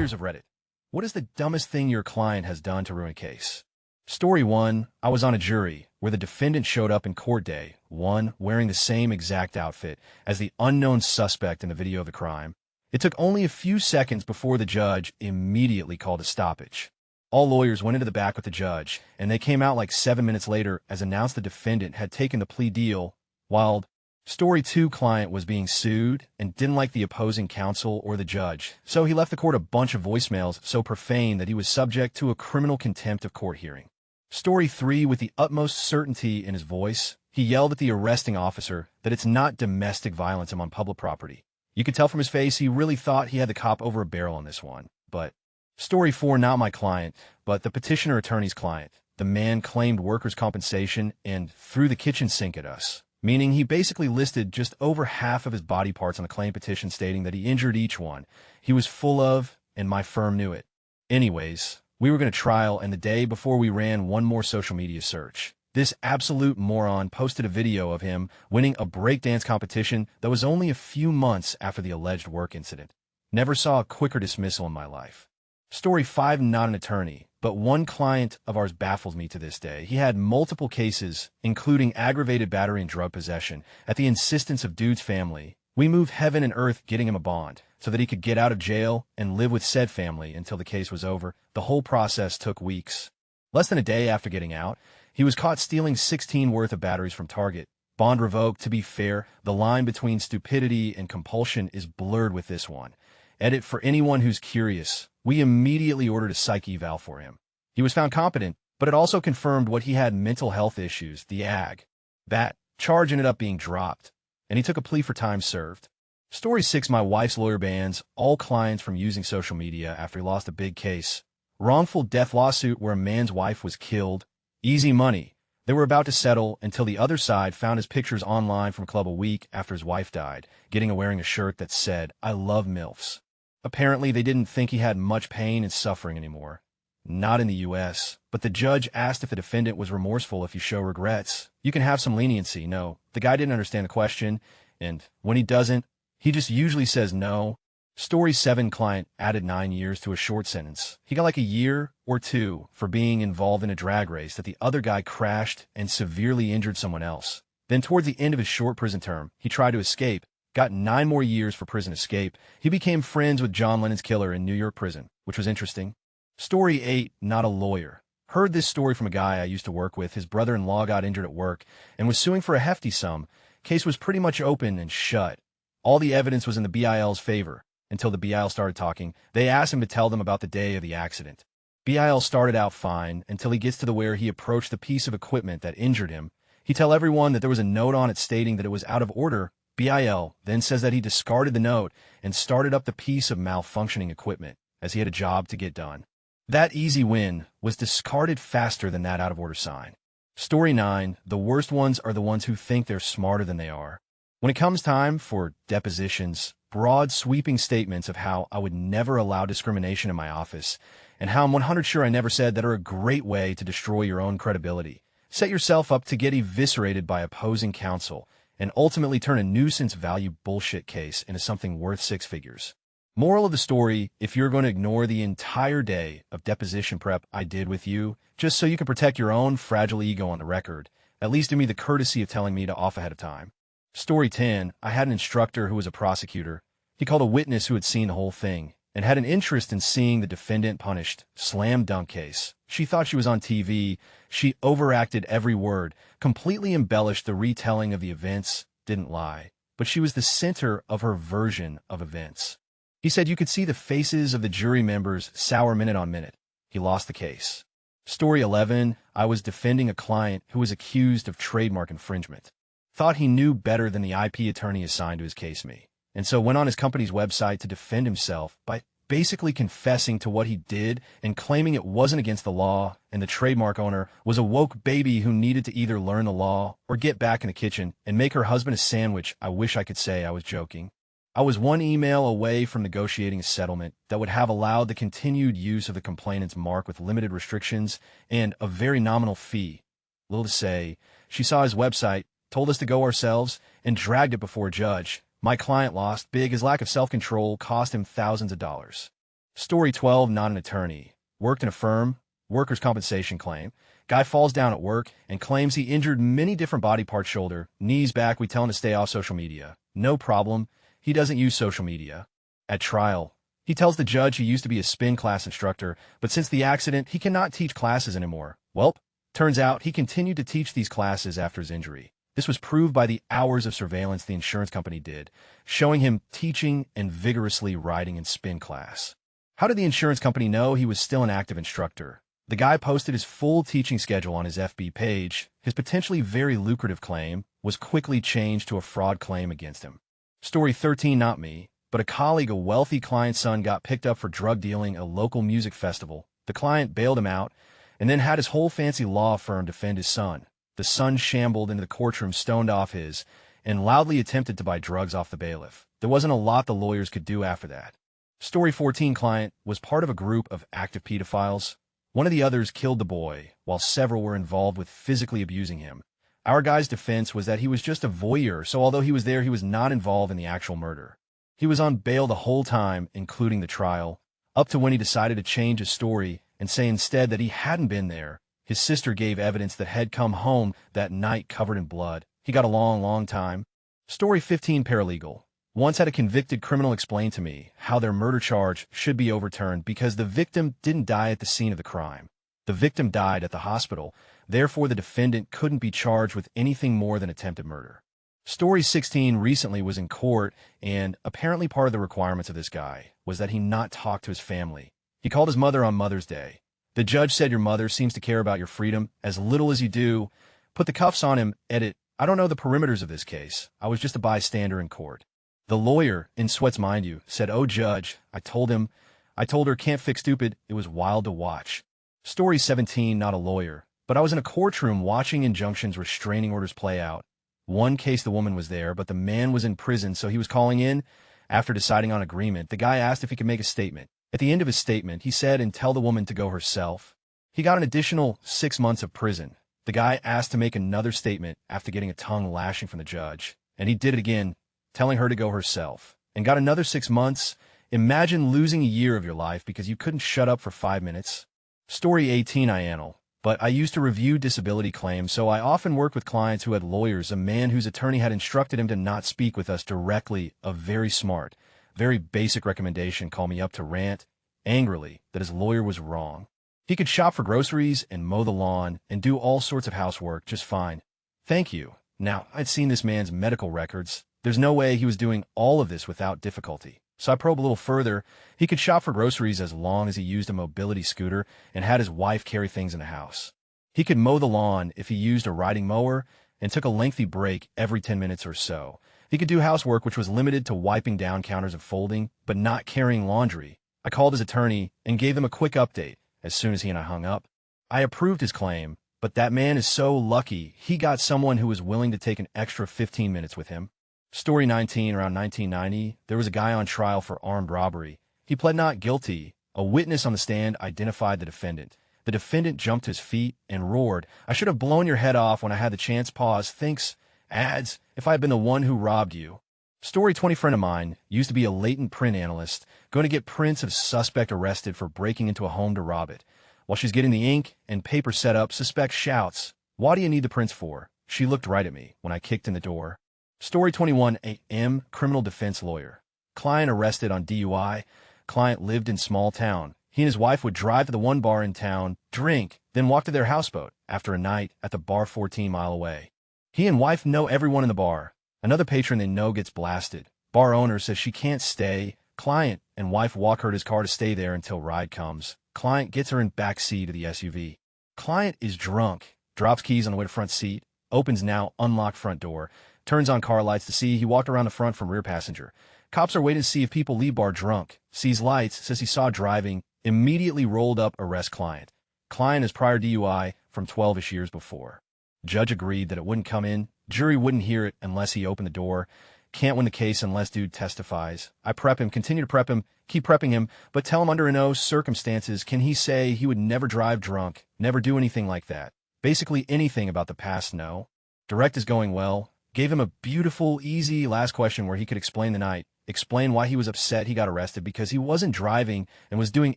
Lawyers of Reddit. What is the dumbest thing your client has done to ruin a case? Story 1. I was on a jury where the defendant showed up in court day 1 wearing the same exact outfit as the unknown suspect in the video of the crime. It took only a few seconds before the judge immediately called a stoppage. All lawyers went into the back with the judge, and they came out like 7 minutes later as announced the defendant had taken the plea deal, while Story 2 client was being sued and didn't like the opposing counsel or the judge, so he left the court a bunch of voicemails so profane that he was subject to a criminal contempt of court hearing. Story 3, with the utmost certainty in his voice, he yelled at the arresting officer that it's not domestic violence, I'm on public property. You could tell from his face he really thought he had the cop over a barrel on this one. But Story 4, not my client, but the petitioner attorney's client. The man claimed workers' compensation and threw the kitchen sink at us, meaning he basically listed just over half of his body parts on the claim petition, stating that he injured each one he was full of, and my firm knew it. Anyways, we were going to trial, and the day before we ran one more social media search. This absolute moron posted a video of him winning a breakdance competition that was only a few months after the alleged work incident. Never saw a quicker dismissal in my life. Story 5, not an attorney, but one client of ours baffles me to this day. He had multiple cases, including aggravated battery and drug possession. At the insistence of dude's family, we moved heaven and earth getting him a bond so that he could get out of jail and live with said family until the case was over. The whole process took weeks. Less than a day after getting out, he was caught stealing 16 worth of batteries from Target. Bond revoked. To be fair, the line between stupidity and compulsion is blurred with this one. Edit for anyone who's curious. We immediately ordered a psych eval for him. He was found competent, but it also confirmed what he had: mental health issues, the AG. That charge ended up being dropped, and he took a plea for time served. Story 6, my wife's lawyer bans all clients from using social media after he lost a big case. Wrongful death lawsuit where a man's wife was killed. Easy money. They were about to settle until the other side found his pictures online from club a week after his wife died, getting wearing a shirt that said, "I love MILFs." Apparently, they didn't think he had much pain and suffering anymore. Not in the U.S., but the judge asked if the defendant was remorseful. If you show regrets, you can have some leniency. No, the guy didn't understand the question, and when he doesn't, he just usually says no. Story 7, client added 9 years to a short sentence. He got like a year or 2 for being involved in a drag race that the other guy crashed and severely injured someone else. Then towards the end of his short prison term, he tried to escape, got 9 more years for prison escape. He became friends with John Lennon's killer in New York prison, which was interesting. Story 8, not a lawyer. Heard this story from a guy I used to work with. His brother-in-law got injured at work and was suing for a hefty sum. Case was pretty much open and shut. All the evidence was in the BIL's favor. Until the BIL started talking, they asked him to tell them about the day of the accident. BIL started out fine until he gets to the where he approached the piece of equipment that injured him. He tell everyone that there was a note on it stating that it was out of order. BIL then says that he discarded the note and started up the piece of malfunctioning equipment as he had a job to get done. That easy win was discarded faster than that out of order sign. Story 9, the worst ones are the ones who think they're smarter than they are. When it comes time for depositions, broad sweeping statements of how I would never allow discrimination in my office and how I'm 100% sure I never said that are a great way to destroy your own credibility. Set yourself up to get eviscerated by opposing counsel and ultimately turn a nuisance value bullshit case into something worth 6 figures. Moral of the story, if you're going to ignore the entire day of deposition prep I did with you, just so you can protect your own fragile ego on the record, at least do me the courtesy of telling me to off ahead of time. Story 10, I had an instructor who was a prosecutor. He called a witness who had seen the whole thing and had an interest in seeing the defendant punished. Slam dunk case. She thought she was on TV. She overacted every word, completely embellished the retelling of the events, didn't lie, but she was the center of her version of events. He said you could see the faces of the jury members sour minute on minute. He lost the case. Story 11, I was defending a client who was accused of trademark infringement. Thought he knew better than the IP attorney assigned to his case me, and so went on his company's website to defend himself by basically confessing to what he did and claiming it wasn't against the law, and the trademark owner was a woke baby who needed to either learn the law or get back in the kitchen and make her husband a sandwich. I wish I could say I was joking. I was one email away from negotiating a settlement that would have allowed the continued use of the complainant's mark with limited restrictions and a very nominal fee. Little to say, she saw his website, told us to go ourselves, and dragged it before a judge. My client lost big. His lack of self-control cost him thousands of dollars. Story 12, not an attorney. Worked in a firm, workers' compensation claim. Guy falls down at work and claims he injured many different body parts, shoulder, knees, back. We tell him to stay off social media. No problem. He doesn't use social media. At trial, he tells the judge he used to be a spin class instructor, but since the accident, he cannot teach classes anymore. Welp, turns out he continued to teach these classes after his injury. This was proved by the hours of surveillance the insurance company did, showing him teaching and vigorously riding in spin class. How did the insurance company know he was still an active instructor? The guy posted his full teaching schedule on his FB page. His potentially very lucrative claim was quickly changed to a fraud claim against him. Story 13, not me, but a colleague, a wealthy client's son, got picked up for drug dealing at a local music festival. The client bailed him out and then had his whole fancy law firm defend his son. The son shambled into the courtroom, stoned off his, and loudly attempted to buy drugs off the bailiff. There wasn't a lot the lawyers could do after that. Story 14, client was part of a group of active pedophiles. One of the others killed the boy, while several were involved with physically abusing him. Our guy's defense was that he was just a voyeur, so although he was there, he was not involved in the actual murder. He was on bail the whole time, including the trial, up to when he decided to change his story and say instead that he hadn't been there. His sister gave evidence that had come home that night covered in blood. He got a long time. Story 15, paralegal. Once had a convicted criminal explain to me how their murder charge should be overturned because the victim didn't die at the scene of the crime. The victim died at the hospital, therefore the defendant couldn't be charged with anything more than attempted murder. Story 16 recently was in court, and apparently part of the requirements of this guy was that he not talk to his family. He called his mother on Mother's Day. The judge said, your mother seems to care about your freedom as little as you do. Put the cuffs on him. Edit. I don't know the perimeters of this case. I was just a bystander in court. The lawyer, in sweats mind you, said, oh judge, I told her can't fix stupid. It was wild to watch. Story 17, not a lawyer, but I was in a courtroom watching injunctions, restraining orders play out. One case the woman was there, but the man was in prison, so he was calling in. After deciding on agreement, the guy asked if he could make a statement. At the end of his statement, he said, and tell the woman to go herself. He got an additional 6 months of prison. The guy asked to make another statement after getting a tongue lashing from the judge, and he did it again, telling her to go herself, and got another 6 months. Imagine losing a year of your life because you couldn't shut up for 5 minutes. Story 18, but I used to review disability claims, so I often worked with clients who had lawyers. A man whose attorney had instructed him to not speak with us directly, a very smart, very basic recommendation, called me up to rant, angrily, that his lawyer was wrong. He could shop for groceries and mow the lawn and do all sorts of housework just fine. Thank you. Now, I'd seen this man's medical records. There's no way he was doing all of this without difficulty. So I probe a little further. He could shop for groceries as long as he used a mobility scooter and had his wife carry things in the house. He could mow the lawn if he used a riding mower and took a lengthy break every 10 minutes or so. He could do housework which was limited to wiping down counters and folding, but not carrying laundry. I called his attorney and gave him a quick update as soon as he and I hung up. I approved his claim, but that man is so lucky he got someone who was willing to take an extra 15 minutes with him. Story 19, around 1990, there was a guy on trial for armed robbery. He pled not guilty. A witness on the stand identified the defendant. The defendant jumped to his feet and roared, I should have blown your head off when I had the chance. Pause. Thinks, adds, if I had been the one who robbed you. Story 20, friend of mine used to be a latent print analyst, going to get prints of suspect arrested for breaking into a home to rob it. While she's getting the ink and paper set up, suspect shouts, what do you need the prints for? She looked right at me when I kicked in the door. Story 21, a.m. criminal defense lawyer. Client arrested on DUI. Client lived in small town. He and his wife would drive to the one bar in town, drink, then walk to their houseboat after a night at the bar 14 miles away. He and wife know everyone in the bar. Another patron they know gets blasted. Bar owner says she can't stay. Client and wife walk her to his car to stay there until ride comes. Client gets her in back seat of the SUV. Client is drunk, drops keys on the way to front seat, opens now unlocked front door, turns on car lights to see he walked around the front from rear passenger. Cops are waiting to see if people leave bar drunk. Sees lights, says he saw driving, immediately rolled up, arrest client. Client is prior DUI from 12-ish years before. Judge agreed that it wouldn't come in. Jury wouldn't hear it unless he opened the door. Can't win the case unless dude testifies. I prep him, continue to prep him, keep prepping him, but tell him under no circumstances can he say he would never drive drunk, never do anything like that. Basically anything about the past, no. Direct is going well. Gave him a beautiful, easy last question where he could explain the night. explain why he was upset he got arrested because he wasn't driving and was doing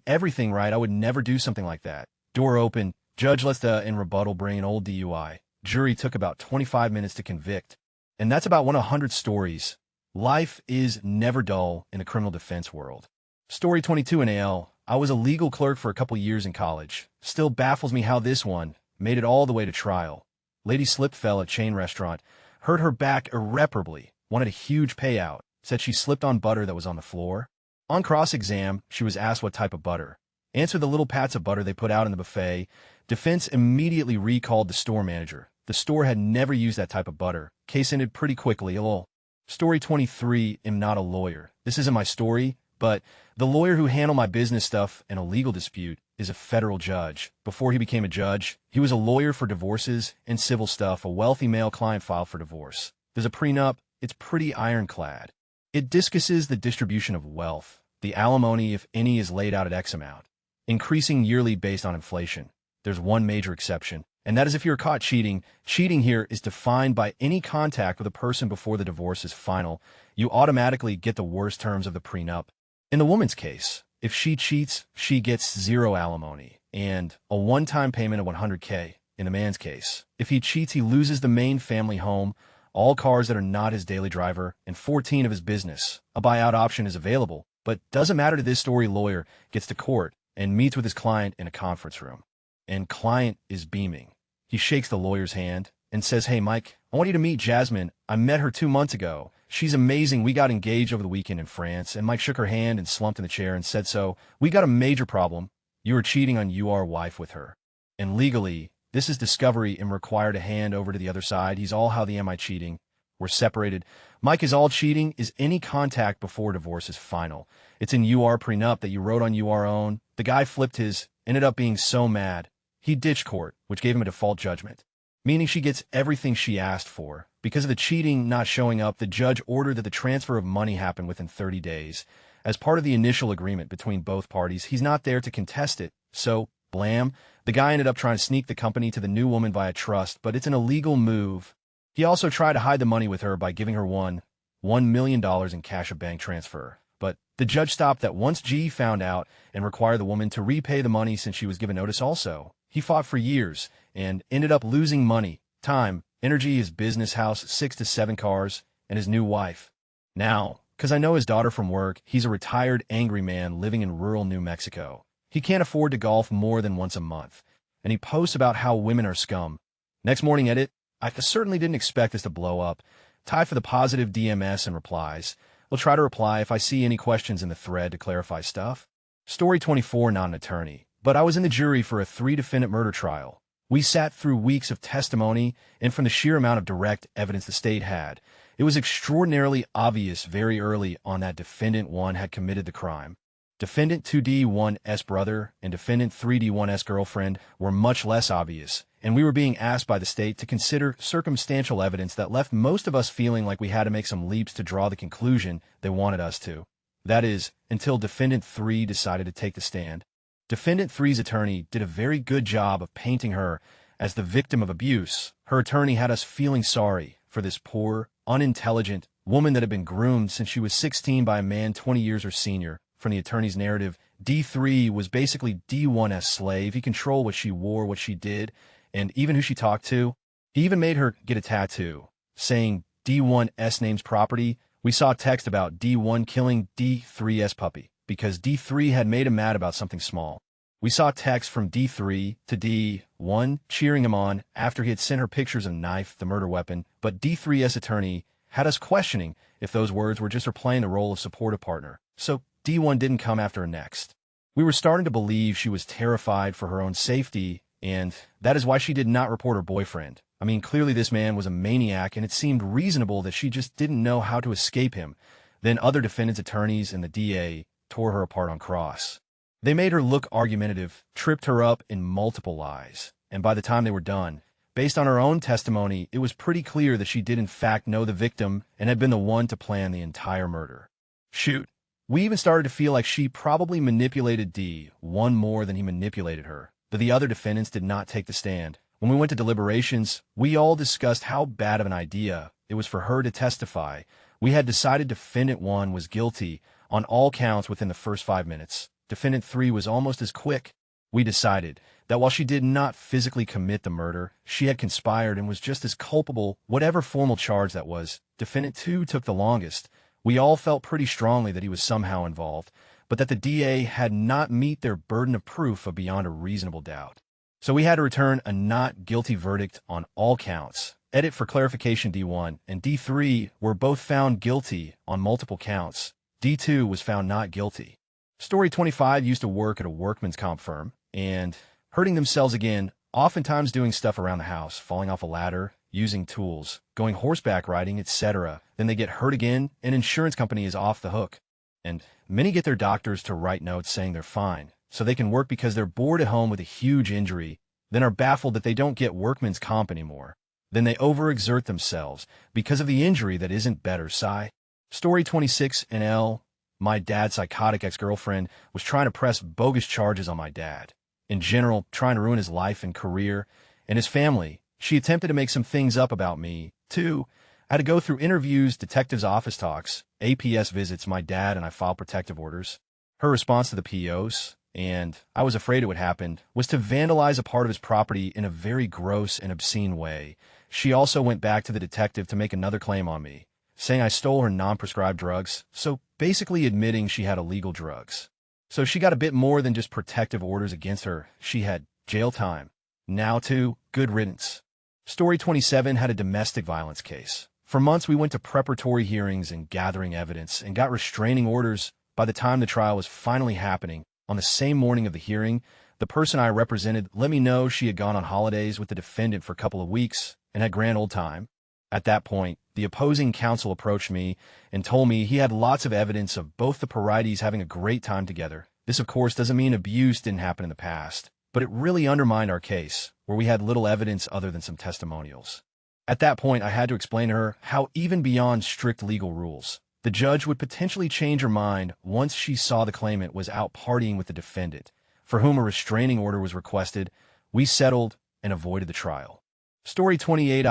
everything right. I would never do something like that. Door open. Judge lets the in rebuttal bring an old DUI. Jury took about 25 minutes to convict. And that's about 100 stories. Life is never dull in the criminal defense world. Story 22 in AL. I was a legal clerk for a couple years in college. Still baffles me how this one made it all the way to trial. Lady slipped, fell at chain restaurant, hurt her back irreparably, wanted a huge payout, said she slipped on butter that was on the floor. On cross-exam, she was asked what type of butter. Answered the little pats of butter they put out in the buffet. Defense immediately recalled the store manager. The store had never used that type of butter. Case ended pretty quickly. Lol. Story 23, am not a lawyer. This isn't my story, but the lawyer who handled my business stuff in a legal dispute is a federal judge. Before he became a judge, he was a lawyer for divorces and civil stuff. A wealthy male client filed for divorce. There's a prenup. It's pretty ironclad. It discusses the distribution of wealth. The alimony, if any, is laid out at X amount, increasing yearly based on inflation. There's one major exception, and that is if you're caught cheating. Cheating here is defined by any contact with a person before the divorce is final. You automatically get the worst terms of the prenup. In the woman's case, if she cheats, she gets zero alimony and a one-time payment of $100K. In the man's case, if he cheats, he loses the main family home, all cars that are not his daily driver, and 14 of his business. A buyout option is available, but doesn't matter to this story. Lawyer gets to court and meets with his client in a conference room. And client is beaming. He shakes the lawyer's hand and says, "Hey, Mike, I want you to meet Jasmine. I met her 2 months ago. She's amazing. We got engaged over the weekend in France." And Mike shook her hand and slumped in the chair and said, "So, we got a major problem. You are cheating on your wife with her. And legally, this is discovery and required to hand over to the other side." He's all, "How the am I cheating? We're separated." Mike is all, "Cheating is any contact before divorce is final. It's in your prenup that you wrote on your own." The guy flipped his, ended up being so mad. He ditched court, which gave him a default judgment, meaning she gets everything she asked for. Because of the cheating not showing up, the judge ordered that the transfer of money happen within 30 days. As part of the initial agreement between both parties, he's not there to contest it. So, blam, the guy ended up trying to sneak the company to the new woman via trust, but it's an illegal move. He also tried to hide the money with her by giving her $1 million in cash, a bank transfer. But the judge stopped that once G found out and required the woman to repay the money since she was given notice also. He fought for years and ended up losing money, time, energy, his business house, 6 to 7 cars, and his new wife. Now, because I know his daughter from work, he's a retired angry man living in rural New Mexico. He can't afford to golf more than once a month, and he posts about how women are scum. Next morning edit, I certainly didn't expect this to blow up. Tie for the positive DMS and replies. We'll try to reply if I see any questions in the thread to clarify stuff. Story 24, not an attorney, but I was in the jury for a 3-defendant murder trial. We sat through weeks of testimony, and from the sheer amount of direct evidence the state had, it was extraordinarily obvious very early on that Defendant 1 had committed the crime. Defendant 2D1's brother and Defendant 3D1's girlfriend were much less obvious, and we were being asked by the state to consider circumstantial evidence that left most of us feeling like we had to make some leaps to draw the conclusion they wanted us to. That is, until Defendant 3 decided to take the stand. Defendant 3's attorney did a very good job of painting her as the victim of abuse. Her attorney had us feeling sorry for this poor, unintelligent woman that had been groomed since she was 16 by a man 20 years her senior. From the attorney's narrative, D3 was basically D1's slave. He controlled what she wore, what she did, and even who she talked to. He even made her get a tattoo, saying D1's name's property. We saw text about D1 killing D3's puppy, because D3 had made him mad about something small. We saw text from D3 to D1 cheering him on after he had sent her pictures of knife, the murder weapon, but D3's attorney had us questioning if those words were just her playing the role of supportive partner. So D1 didn't come after her next. We were starting to believe she was terrified for her own safety, and that is why she did not report her boyfriend. I mean, clearly this man was a maniac, and it seemed reasonable that she just didn't know how to escape him. Then other defendants' attorneys and the DA tore her apart on cross. They made her look argumentative, tripped her up in multiple lies, and by the time they were done, based on her own testimony, it was pretty clear that she did in fact know the victim and had been the one to plan the entire murder. Shoot. We even started to feel like she probably manipulated D1 more than he manipulated her, but the other defendants did not take the stand. When we went to deliberations, we all discussed how bad of an idea it was for her to testify, We had decided Defendant 1 was guilty on all counts within the first 5 minutes. Defendant 3 was almost as quick. We decided that while she did not physically commit the murder, she had conspired and was just as culpable, whatever formal charge that was. Defendant 2 took the longest. We all felt pretty strongly that he was somehow involved, but that the DA had not met their burden of proof of beyond a reasonable doubt. So we had to return a not guilty verdict on all counts. Edit for clarification: D1 and D3 were both found guilty on multiple counts. D2 was found not guilty. Story 25 used to work at a workman's comp firm and hurting themselves again, oftentimes doing stuff around the house, falling off a ladder, using tools, going horseback riding, etc. Then they get hurt again, an insurance company is off the hook. And many get their doctors to write notes saying they're fine, so they can work because they're bored at home with a huge injury, then are baffled that they don't get workman's comp anymore. Then they overexert themselves because of the injury that isn't better. Sigh. Story 26 and L. My dad's psychotic ex-girlfriend was trying to press bogus charges on my dad. In general, trying to ruin his life and career and his family. She attempted to make some things up about me, too. I had to go through interviews, detectives' office talks, APS visits. My dad and I filed protective orders. Her response to the POs, and I was afraid it would happen, was to vandalize a part of his property in a very gross and obscene way. She also went back to the detective to make another claim on me, saying I stole her non-prescribed drugs, so basically admitting she had illegal drugs. So she got a bit more than just protective orders against her. She had jail time. Now, too, good riddance. Story 27 had a domestic violence case. For months, we went to preparatory hearings and gathering evidence and got restraining orders. By the time the trial was finally happening, on the same morning of the hearing, the person I represented let me know she had gone on holidays with the defendant for a couple of weeks and had grand old time. At that point, the opposing counsel approached me and told me he had lots of evidence of both the parties having a great time together. This, of course, doesn't mean abuse didn't happen in the past, but it really undermined our case, where we had little evidence other than some testimonials. At that point, I had to explain to her how even beyond strict legal rules, the judge would potentially change her mind once she saw the claimant was out partying with the defendant, for whom a restraining order was requested. We settled and avoided the trial. Story 28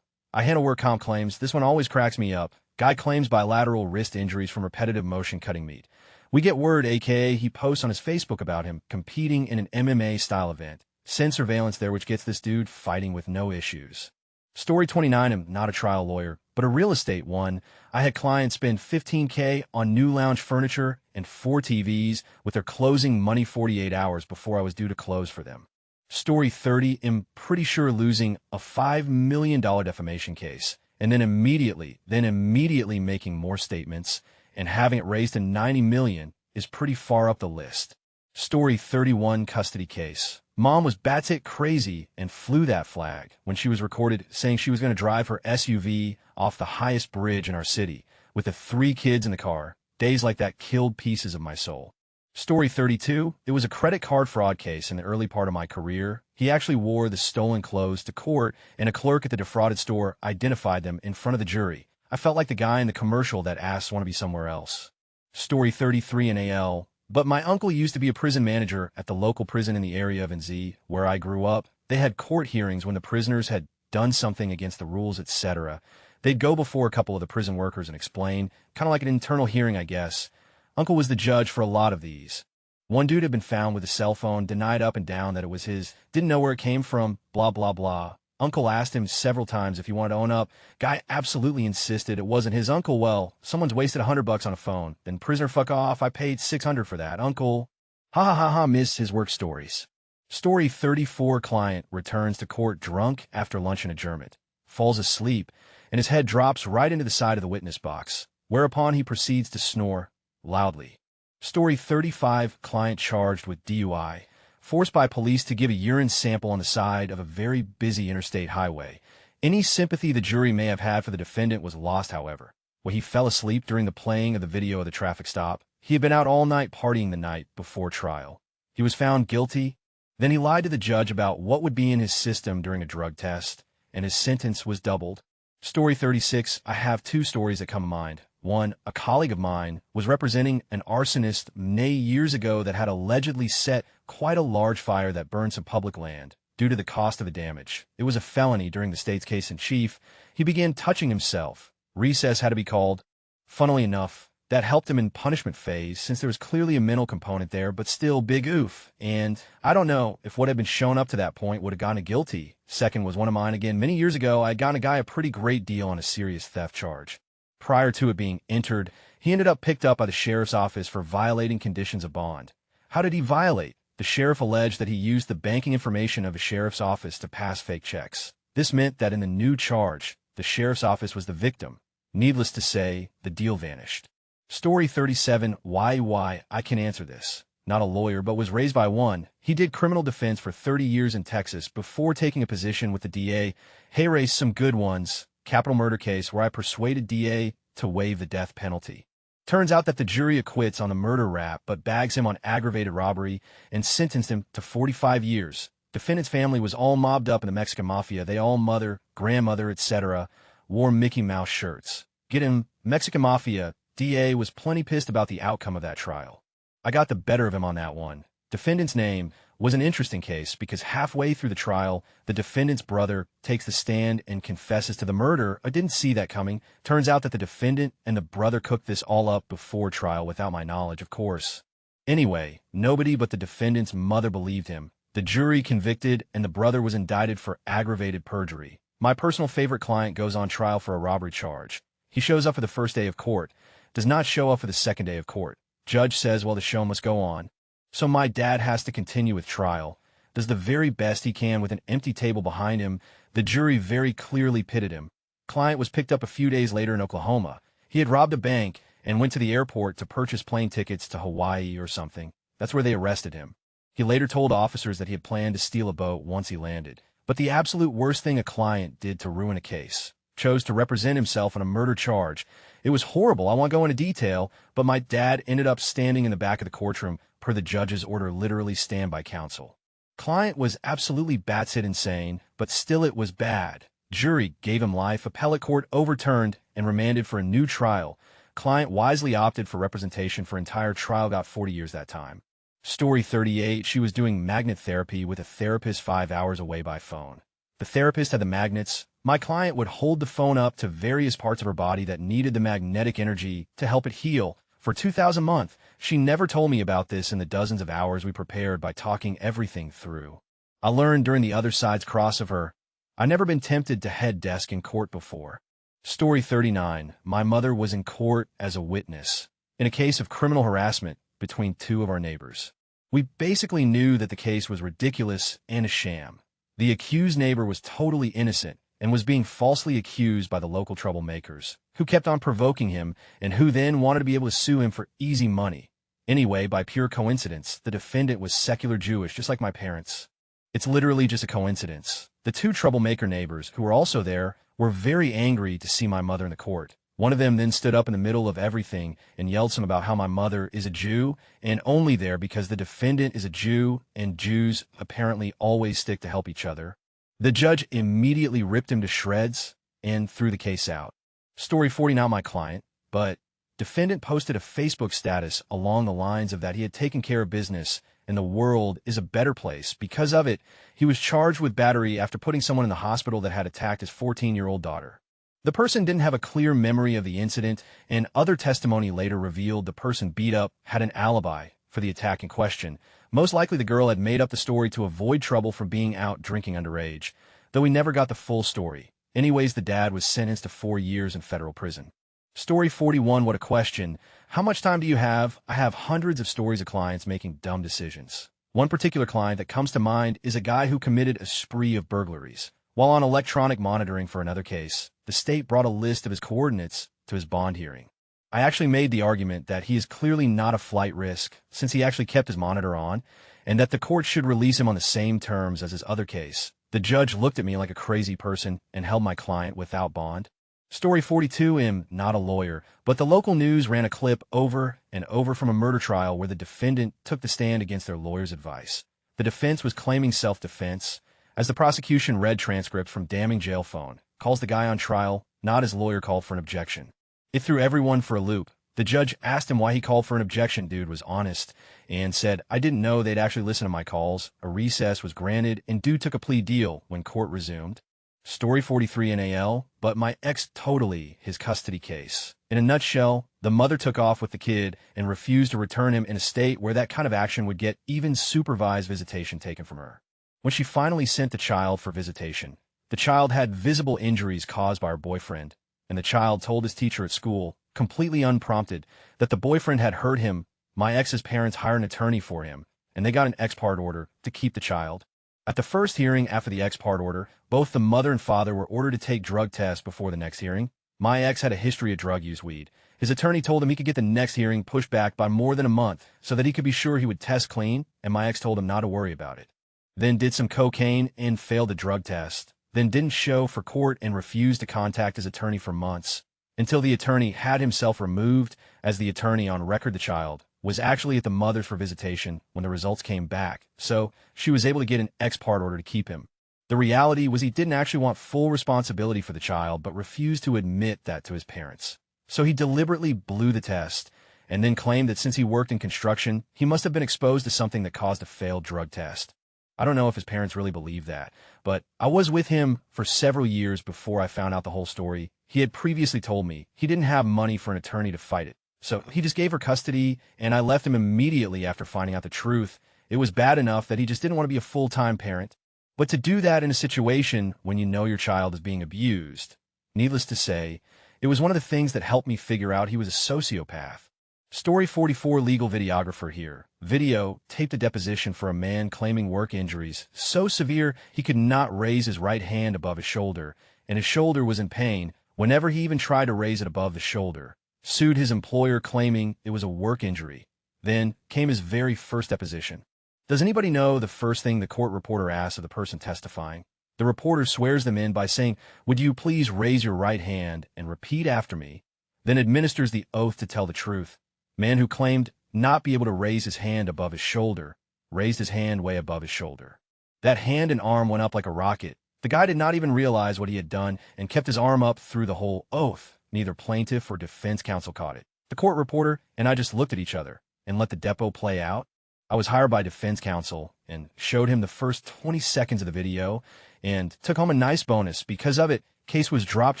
I handle work comp claims. This one always cracks me up. Guy claims bilateral wrist injuries from repetitive motion cutting meat. We get word, aka he posts on his Facebook about him competing in an MMA-style event. Send surveillance there, which gets this dude fighting with no issues. Story 29 I'm not a trial lawyer, but a real estate one. I had clients spend $15K on new lounge furniture and 4 TVs with their closing money 48 hours before I was due to close for them. Story 30 I'm pretty sure losing a $5 million defamation case, and then immediately making more statements and having it raised to $90 million is pretty far up the list. Story 31 custody case. Mom was bat-tit crazy and flew that flag when she was recorded saying she was going to drive her SUV off the highest bridge in our city with the 3 kids in the car. Days like that killed pieces of my soul. Story 32, it was a credit card fraud case in the early part of my career. He actually wore the stolen clothes to court, and a clerk at the defrauded store identified them in front of the jury. I felt like the guy in the commercial that asks want to be somewhere else. Story 33 in AL, but my uncle used to be a prison manager at the local prison in the area of NZ, where I grew up. They had court hearings when the prisoners had done something against the rules, etc. They'd go before a couple of the prison workers and explain, kind of like an internal hearing, I guess. Uncle was the judge for a lot of these. One dude had been found with a cell phone, denied up and down that it was his, didn't know where it came from, blah, blah, blah. Uncle asked him several times if he wanted to own up. Guy absolutely insisted it wasn't his uncle. Well, someone's wasted $100 on a phone. Then prisoner, fuck off, I paid $600 for that. Uncle, ha ha ha ha, missed his work stories. Story 34 client returns to court drunk after lunch and adjournment, falls asleep, and his head drops right into the side of the witness box, whereupon he proceeds to snore loudly. Story 35 client charged with DUI, forced by police to give a urine sample on the side of a very busy interstate highway. Any sympathy the jury may have had for the defendant was lost, however, when he fell asleep during the playing of the video of the traffic stop. He had been out all night partying the night before trial. He was found guilty. Then he lied to the judge about what would be in his system during a drug test, and his sentence was doubled. Story 36, I have 2 stories that come to mind. One, a colleague of mine was representing an arsonist many years ago that had allegedly set quite a large fire that burned some public land due to the cost of the damage. It was a felony during the state's case in chief. He began touching himself. Recess had to be called. Funnily enough, that helped him in punishment phase since there was clearly a mental component there, but still big oof. And I don't know if what had been shown up to that point would have gotten a guilty. Second was one of mine again. Many years ago, I had gotten a guy a pretty great deal on a serious theft charge. Prior to it being entered, he ended up picked up by the sheriff's office for violating conditions of bond. How did he violate? The sheriff alleged that he used the banking information of a sheriff's office to pass fake checks. This meant that in the new charge, the sheriff's office was the victim. Needless to say, the deal vanished. Story 37, why I can answer this. Not a lawyer, but was raised by one. He did criminal defense for 30 years in Texas before taking a position with the DA. Hey, raised some good ones. Capital murder case where I persuaded DA to waive the death penalty. Turns out that the jury acquits on the murder rap, but bags him on aggravated robbery and sentenced him to 45 years. Defendant's family was all mobbed up in the Mexican mafia. They all mother, grandmother, etc. wore Mickey Mouse shirts. Get him, Mexican mafia. DA was plenty pissed about the outcome of that trial. I got the better of him on that one. Defendant's name was an interesting case because halfway through the trial, the defendant's brother takes the stand and confesses to the murder. I didn't see that coming. Turns out that the defendant and the brother cooked this all up before trial without my knowledge, of course. Anyway, nobody but the defendant's mother believed him. The jury convicted and the brother was indicted for aggravated perjury. My personal favorite client goes on trial for a robbery charge. He shows up for the first day of court, does not show up for the second day of court. Judge says, well, the show must go on. So my dad has to continue with trial, does the very best he can with an empty table behind him. The jury very clearly pitted him. Client was picked up a few days later in Oklahoma. He had robbed a bank and went to the airport to purchase plane tickets to Hawaii or something. That's where they arrested him. He later told officers that he had planned to steal a boat once he landed. But the absolute worst thing a client did to ruin a case. Chose to represent himself on a murder charge. It was horrible. I won't go into detail, but my dad ended up standing in the back of the courtroom per the judge's order, literally stand by counsel. Client was absolutely batshit insane, but still it was bad. Jury gave him life. Appellate court overturned and remanded for a new trial. Client wisely opted for representation for entire trial, got 40 years that time. Story 38, she was doing magnet therapy with a therapist 5 hours away by phone. The therapist had the magnets. My client would hold the phone up to various parts of her body that needed the magnetic energy to help it heal. For $2,000 a month, she never told me about this in the dozens of hours we prepared by talking everything through. I learned during the other side's crossover. I never been tempted to head desk in court before. Story 39, my mother was in court as a witness in a case of criminal harassment between two of our neighbors. We basically knew that the case was ridiculous and a sham. The accused neighbor was totally innocent and was being falsely accused by the local troublemakers, who kept on provoking him and who then wanted to be able to sue him for easy money. Anyway, by pure coincidence, the defendant was secular Jewish, just like my parents. It's literally just a coincidence. The two troublemaker neighbors, who were also there, were very angry to see my mother in the court. One of them then stood up in the middle of everything and yelled some about how my mother is a Jew and only there because the defendant is a Jew and Jews apparently always stick to help each other. The judge immediately ripped him to shreds and threw the case out. Story 40, not my client, but defendant posted a Facebook status along the lines of that he had taken care of business and the world is a better place. Because of it, he was charged with battery after putting someone in the hospital that had attacked his 14-year-old daughter. The person didn't have a clear memory of the incident, and other testimony later revealed the person beat up had an alibi for the attack in question. Most likely the girl had made up the story to avoid trouble from being out drinking underage, though we never got the full story. Anyways, the dad was sentenced to 4 years in federal prison. Story 41, what a question. How much time do you have? I have hundreds of stories of clients making dumb decisions. One particular client that comes to mind is a guy who committed a spree of burglaries. While on electronic monitoring for another case, the state brought a list of his coordinates to his bond hearing. I actually made the argument that he is clearly not a flight risk since he actually kept his monitor on, and that the court should release him on the same terms as his other case. The judge looked at me like a crazy person and held my client without bond. Story 42, I'm not a lawyer, but the local news ran a clip over and over from a murder trial where the defendant took the stand against their lawyer's advice. The defense was claiming self-defense, as the prosecution read transcripts from damning jail phone, calls the guy on trial, not his lawyer called for an objection. It threw everyone for a loop. The judge asked him why he called for an objection. Dude was honest and said, I didn't know they'd actually listen to my calls. A recess was granted and dude took a plea deal when court resumed. Story 43 NAL, but my ex totally his custody case. In a nutshell, the mother took off with the kid and refused to return him in a state where that kind of action would get even supervised visitation taken from her. When she finally sent the child for visitation, the child had visible injuries caused by her boyfriend, and the child told his teacher at school, completely unprompted, that the boyfriend had hurt him. My ex's parents hired an attorney for him, and they got an ex parte order to keep the child. At the first hearing after the ex parte order, both the mother and father were ordered to take drug tests before the next hearing. My ex had a history of drug use weed. His attorney told him he could get the next hearing pushed back by more than a month so that he could be sure he would test clean, and my ex told him not to worry about it. Then did some cocaine and failed the drug test. Then didn't show for court and refused to contact his attorney for months, until the attorney had himself removed, as the attorney on record the child was actually at the mother's for visitation when the results came back, so she was able to get an ex parte order to keep him. The reality was he didn't actually want full responsibility for the child but refused to admit that to his parents. So he deliberately blew the test and then claimed that since he worked in construction, he must have been exposed to something that caused a failed drug test. I don't know if his parents really believe that, but I was with him for several years before I found out the whole story. He had previously told me he didn't have money for an attorney to fight it, so he just gave her custody, and I left him immediately after finding out the truth. It was bad enough that he just didn't want to be a full-time parent. But to do that in a situation when you know your child is being abused, needless to say, it was one of the things that helped me figure out he was a sociopath. Story 44 legal videographer here. Video taped a deposition for a man claiming work injuries so severe he could not raise his right hand above his shoulder, and his shoulder was in pain whenever he even tried to raise it above the shoulder. Sued his employer claiming it was a work injury. Then came his very first deposition. Does anybody know the first thing the court reporter asks of the person testifying? The reporter swears them in by saying, "Would you please raise your right hand and repeat after me?" Then administers the oath to tell the truth. Man who claimed not be able to raise his hand above his shoulder raised his hand way above his shoulder. That hand and arm went up like a rocket. The guy did not even realize what he had done and kept his arm up through the whole oath. Neither plaintiff or defense counsel caught it. The court reporter and I just looked at each other and let the depo play out. I was hired by defense counsel and showed him the first 20 seconds of the video and took home a nice bonus. Because of it, case was dropped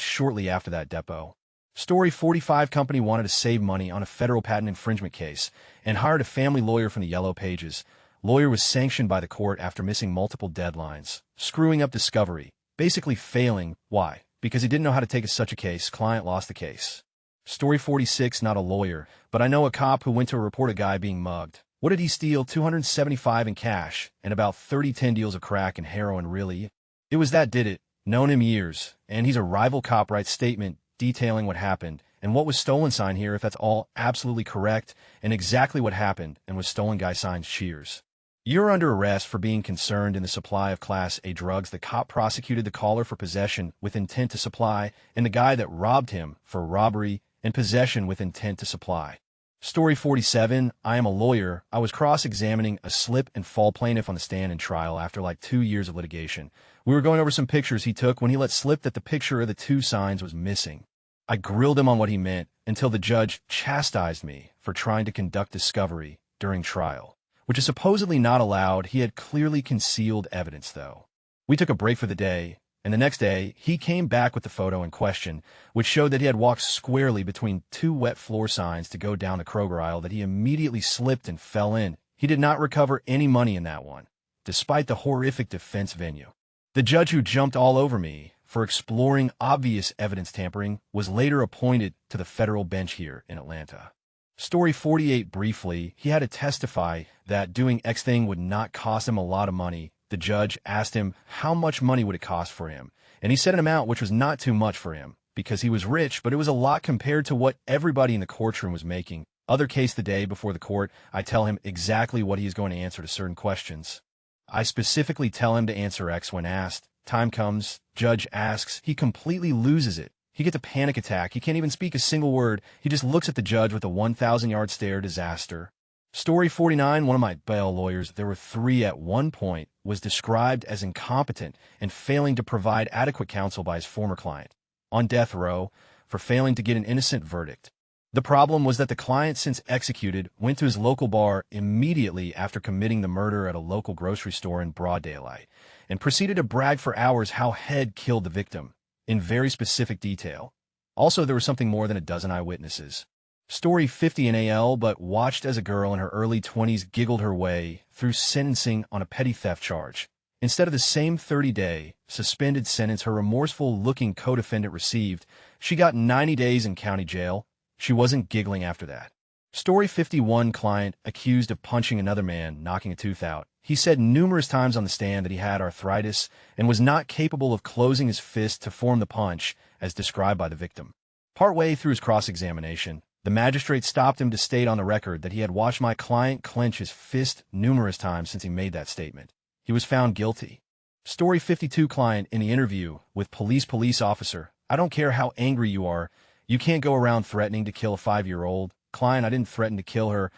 shortly after that depo. Story 45 company wanted to save money on a federal patent infringement case and hired a family lawyer from the Yellow Pages. Lawyer was sanctioned by the court after missing multiple deadlines, screwing up discovery, basically failing. Why? Because he didn't know how to take such a case. Client lost the case. Story 46, not a lawyer, but I know a cop who went to report a guy being mugged. What did he steal? $275 in cash and about 30 10 deals of crack and heroin. Really? It was that did it. Known him years, and he's a rival cop. Writes statement detailing what happened and what was stolen. Sign here if that's all absolutely correct and exactly what happened and was stolen. Guy signs cheers. You're under arrest for being concerned in the supply of Class A drugs. The cop prosecuted the caller for possession with intent to supply and the guy that robbed him for robbery and possession with intent to supply. Story 47, I am a lawyer. I was cross-examining a slip and fall plaintiff on the stand in trial after like 2 years of litigation. We were going over some pictures he took when he let slip that the picture of the two signs was missing. I grilled him on what he meant until the judge chastised me for trying to conduct discovery during trial, which is supposedly not allowed. He had clearly concealed evidence, though. We took a break for the day, and the next day, he came back with the photo in question, which showed that he had walked squarely between two wet floor signs to go down the Kroger aisle that he immediately slipped and fell in. He did not recover any money in that one, despite the horrific defense venue. The judge who jumped all over me for exploring obvious evidence tampering was later appointed to the federal bench here in Atlanta. Story 48 briefly, he had to testify that doing X thing would not cost him a lot of money. The judge asked him how much money would it cost for him, and he said an amount which was not too much for him because he was rich, but it was a lot compared to what everybody in the courtroom was making. Other case the day before the court, I tell him exactly what he is going to answer to certain questions. I specifically tell him to answer X when asked. Time comes, judge asks, he completely loses it. He gets a panic attack. He can't even speak a single word. He just looks at the judge with a 1,000-yard stare. Disaster. Story 49, one of my bail lawyers, there were 3 at one point, was described as incompetent and failing to provide adequate counsel by his former client, on death row, for failing to get an innocent verdict. The problem was that the client, since executed, went to his local bar immediately after committing the murder at a local grocery store in broad daylight, and proceeded to brag for hours how Head killed the victim, in very specific detail. Also, there were something more than a dozen eyewitnesses. Story 50 in AL, but watched as a girl in her early 20s giggled her way through sentencing on a petty theft charge. Instead of the same 30-day suspended sentence her remorseful-looking co-defendant received, she got 90 days in county jail. She wasn't giggling after that. Story 51 client accused of punching another man, knocking a tooth out. He said numerous times on the stand that he had arthritis and was not capable of closing his fist to form the punch, as described by the victim. Partway through his cross-examination, the magistrate stopped him to state on the record that he had watched my client clench his fist numerous times since he made that statement. He was found guilty. Story 52 client in the interview with police officer. I don't care how angry you are. You can't go around threatening to kill a 5-year-old. Client, I didn't threaten to kill her.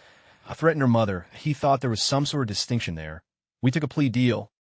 I threatened her mother. He thought there was some sort of distinction there. We took a plea deal.